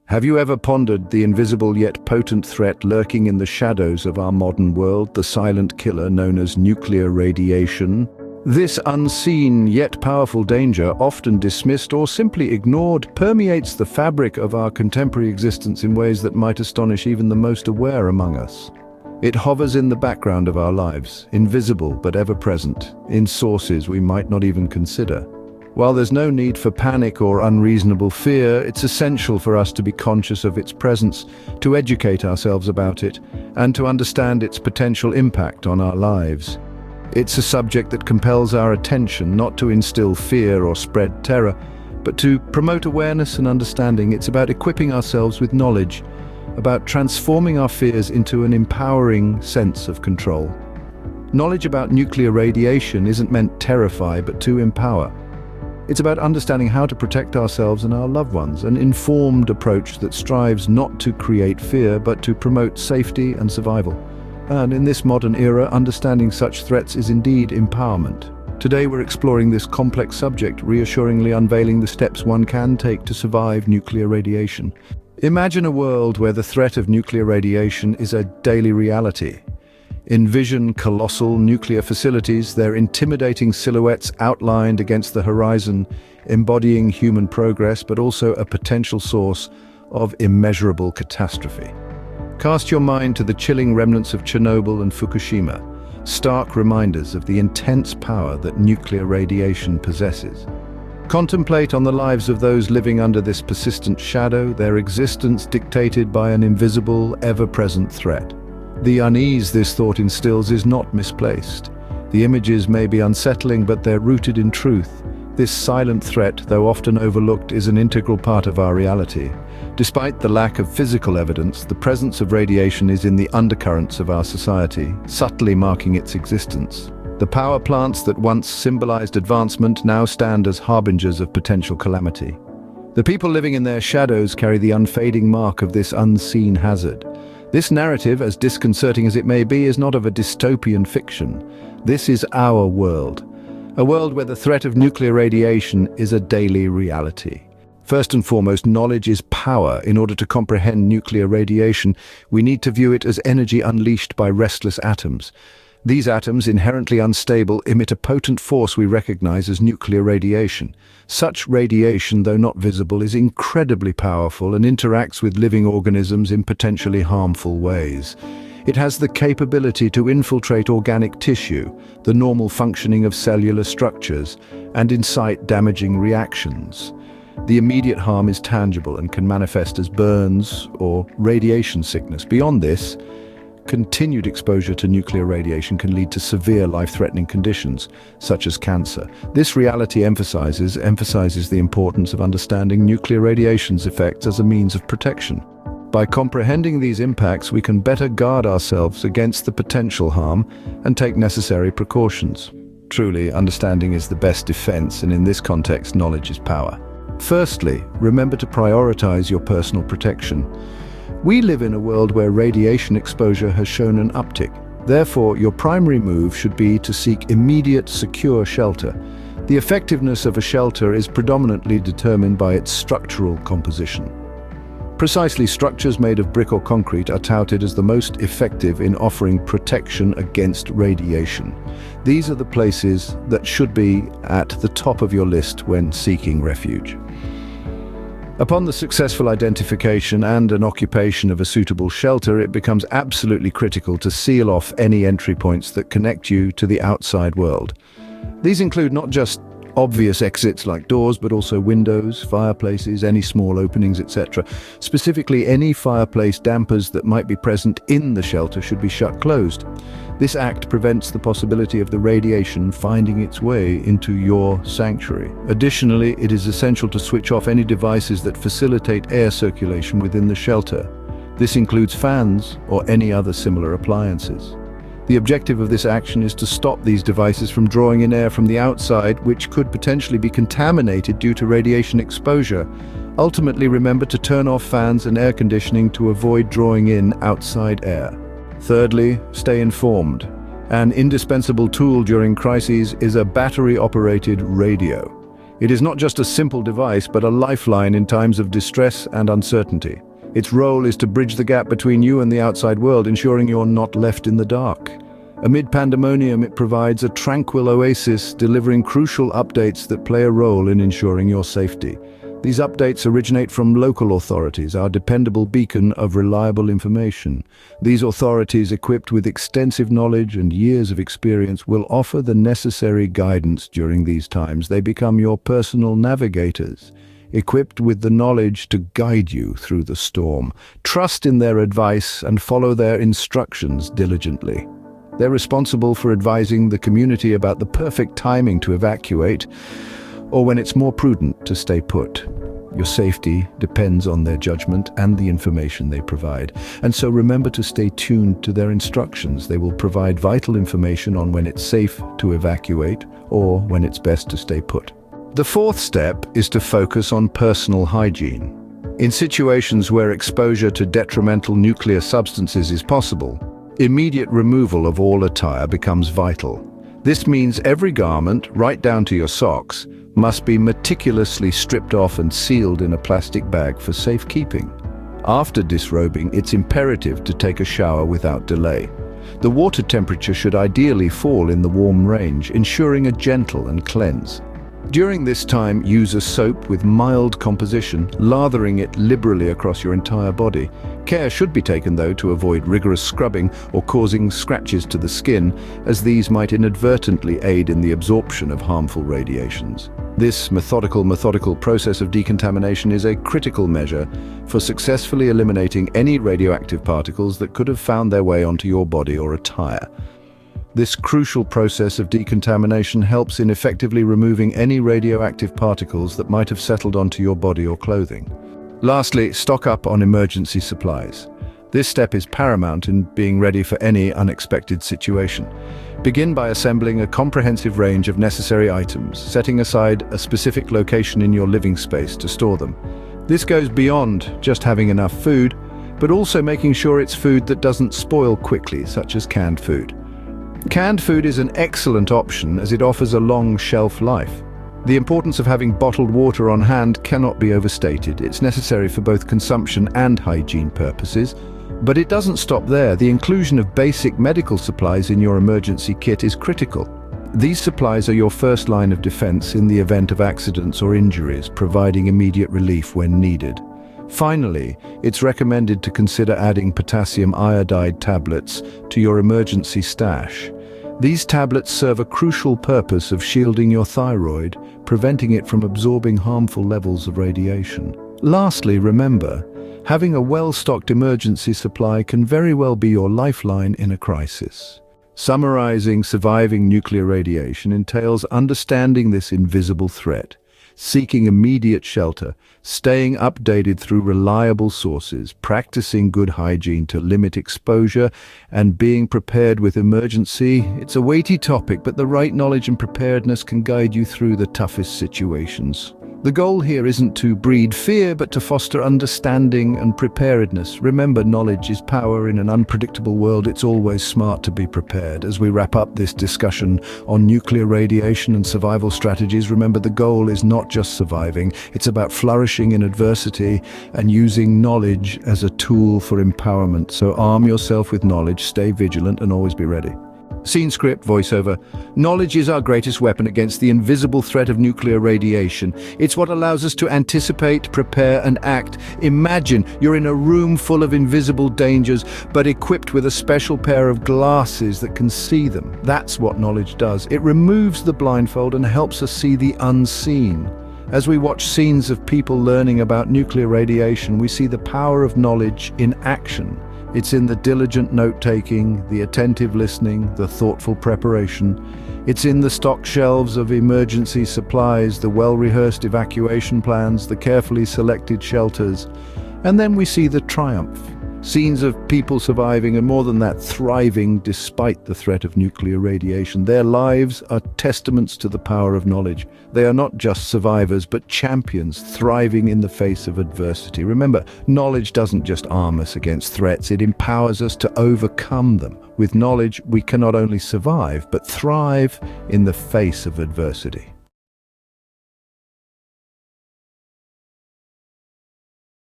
Have you ever pondered the invisible yet potent threat lurking in the shadows of our modern world, the silent killer known as nuclear radiation? This unseen yet powerful danger, often dismissed or simply ignored, permeates the fabric of our contemporary existence in ways that might astonish even the most aware among us. It hovers in the background of our lives, invisible but ever present, in sources we might not even consider. While there's no need for panic or unreasonable fear, it's essential for us to be conscious of its presence, to educate ourselves about it, and to understand its potential impact on our lives. It's a subject that compels our attention, not to instill fear or spread terror, but to promote awareness and understanding. It's about equipping ourselves with knowledge, about transforming our fears into an empowering sense of control. Knowledge about nuclear radiation isn't meant to terrify, but to empower. It's about understanding how to protect ourselves and our loved ones, an informed approach that strives not to create fear, but to promote safety and survival. And in this modern era, understanding such threats is indeed empowerment. Today we're exploring this complex subject, reassuringly unveiling the steps one can take to survive nuclear radiation. Imagine a world where the threat of nuclear radiation is a daily reality. Envision colossal nuclear facilities, their intimidating silhouettes outlined against the horizon, embodying human progress, but also a potential source of immeasurable catastrophe. Cast your mind to the chilling remnants of Chernobyl and Fukushima, stark reminders of the intense power that nuclear radiation possesses. Contemplate on the lives of those living under this persistent shadow, their existence dictated by an invisible, ever-present threat. The unease this thought instills is not misplaced. The images may be unsettling, but they're rooted in truth. This silent threat, though often overlooked, is an integral part of our reality. Despite the lack of physical evidence, the presence of radiation is in the undercurrents of our society, subtly marking its existence. The power plants that once symbolized advancement now stand as harbingers of potential calamity. The people living in their shadows carry the unfading mark of this unseen hazard. This narrative, as disconcerting as it may be, is not of a dystopian fiction. This is our world, a world where the threat of nuclear radiation is a daily reality. First and foremost, knowledge is power. In order to comprehend nuclear radiation, we need to view it as energy unleashed by restless atoms. These atoms, inherently unstable, emit a potent force we recognize as nuclear radiation. Such radiation, though not visible, is incredibly powerful and interacts with living organisms in potentially harmful ways. It has the capability to infiltrate organic tissue, the normal functioning of cellular structures, and incite damaging reactions. The immediate harm is tangible and can manifest as burns or radiation sickness. Beyond this, continued exposure to nuclear radiation can lead to severe life-threatening conditions, such as cancer. This reality emphasizes the importance of understanding nuclear radiation's effects as a means of protection. By comprehending these impacts, we can better guard ourselves against the potential harm and take necessary precautions. Truly, understanding is the best defense, and in this context, knowledge is power. Firstly, remember to prioritize your personal protection. We live in a world where radiation exposure has shown an uptick. Therefore, your primary move should be to seek immediate, secure shelter. The effectiveness of a shelter is predominantly determined by its structural composition. Precisely, structures made of brick or concrete are touted as the most effective in offering protection against radiation. These are the places that should be at the top of your list when seeking refuge. Upon the successful identification and an occupation of a suitable shelter, it becomes absolutely critical to seal off any entry points that connect you to the outside world. These include not just obvious exits like doors, but also windows, fireplaces, any small openings, etc. Specifically, any fireplace dampers that might be present in the shelter should be shut closed. This act prevents the possibility of the radiation finding its way into your sanctuary. Additionally, it is essential to switch off any devices that facilitate air circulation within the shelter. This includes fans or any other similar appliances. The objective of this action is to stop these devices from drawing in air from the outside, which could potentially be contaminated due to radiation exposure. Ultimately, remember to turn off fans and air conditioning to avoid drawing in outside air. Thirdly, stay informed. An indispensable tool during crises is a battery-operated radio. It is not just a simple device, but a lifeline in times of distress and uncertainty. Its role is to bridge the gap between you and the outside world, ensuring you're not left in the dark. Amid pandemonium, it provides a tranquil oasis, delivering crucial updates that play a role in ensuring your safety. These updates originate from local authorities, our dependable beacon of reliable information. These authorities, equipped with extensive knowledge and years of experience, will offer the necessary guidance during these times. They become your personal navigators, equipped with the knowledge to guide you through the storm. Trust in their advice and follow their instructions diligently. They're responsible for advising the community about the perfect timing to evacuate, or when it's more prudent to stay put. Your safety depends on their judgment and the information they provide. And so remember to stay tuned to their instructions. They will provide vital information on when it's safe to evacuate or when it's best to stay put. The fourth step is to focus on personal hygiene. In situations where exposure to detrimental nuclear substances is possible, immediate removal of all attire becomes vital. This means every garment, right down to your socks, must be meticulously stripped off and sealed in a plastic bag for safekeeping. After disrobing, it's imperative to take a shower without delay. The water temperature should ideally fall in the warm range, ensuring a gentle and cleanse. During this time, use a soap with mild composition, lathering it liberally across your entire body. Care should be taken, though, to avoid rigorous scrubbing or causing scratches to the skin, as these might inadvertently aid in the absorption of harmful radiations. This methodical process of decontamination is a critical measure for successfully eliminating any radioactive particles that could have found their way onto your body or attire. This crucial process of decontamination helps in effectively removing any radioactive particles that might have settled onto your body or clothing. Lastly, stock up on emergency supplies. This step is paramount in being ready for any unexpected situation. Begin by assembling a comprehensive range of necessary items, setting aside a specific location in your living space to store them. This goes beyond just having enough food, but also making sure it's food that doesn't spoil quickly, such as canned food. Canned food is an excellent option as it offers a long shelf life. The importance of having bottled water on hand cannot be overstated. It's necessary for both consumption and hygiene purposes. But it doesn't stop there. The inclusion of basic medical supplies in your emergency kit is critical. These supplies are your first line of defense in the event of accidents or injuries, providing immediate relief when needed. Finally, it's recommended to consider adding potassium iodide tablets to your emergency stash. These tablets serve a crucial purpose of shielding your thyroid, preventing it from absorbing harmful levels of radiation. Lastly, remember, having a well-stocked emergency supply can very well be your lifeline in a crisis. Summarizing surviving nuclear radiation entails understanding this invisible threat, seeking immediate shelter, staying updated through reliable sources, practicing good hygiene to limit exposure, and being prepared with emergency. It's a weighty topic, but the right knowledge and preparedness can guide you through the toughest situations. The goal here isn't to breed fear, but to foster understanding and preparedness. Remember, knowledge is power. In an unpredictable world, it's always smart to be prepared. As we wrap up this discussion on nuclear radiation and survival strategies, remember the goal is not just surviving. It's about flourishing in adversity and using knowledge as a tool for empowerment. So arm yourself with knowledge, stay vigilant, and always be ready. Scene script, voiceover. Knowledge is our greatest weapon against the invisible threat of nuclear radiation. It's what allows us to anticipate, prepare, and act. Imagine you're in a room full of invisible dangers, but equipped with a special pair of glasses that can see them. That's what knowledge does. It removes the blindfold and helps us see the unseen. As we watch scenes of people learning about nuclear radiation, we see the power of knowledge in action. It's in the diligent note-taking, the attentive listening, the thoughtful preparation. It's in the stocked shelves of emergency supplies, the well-rehearsed evacuation plans, the carefully selected shelters. And then we see the triumph. Scenes of people surviving and, more than that, thriving despite the threat of nuclear radiation. Their lives are testaments to the power of knowledge. They are not just survivors, but champions thriving in the face of adversity. Remember, knowledge doesn't just arm us against threats, it empowers us to overcome them. With knowledge, we can not only survive, but thrive in the face of adversity.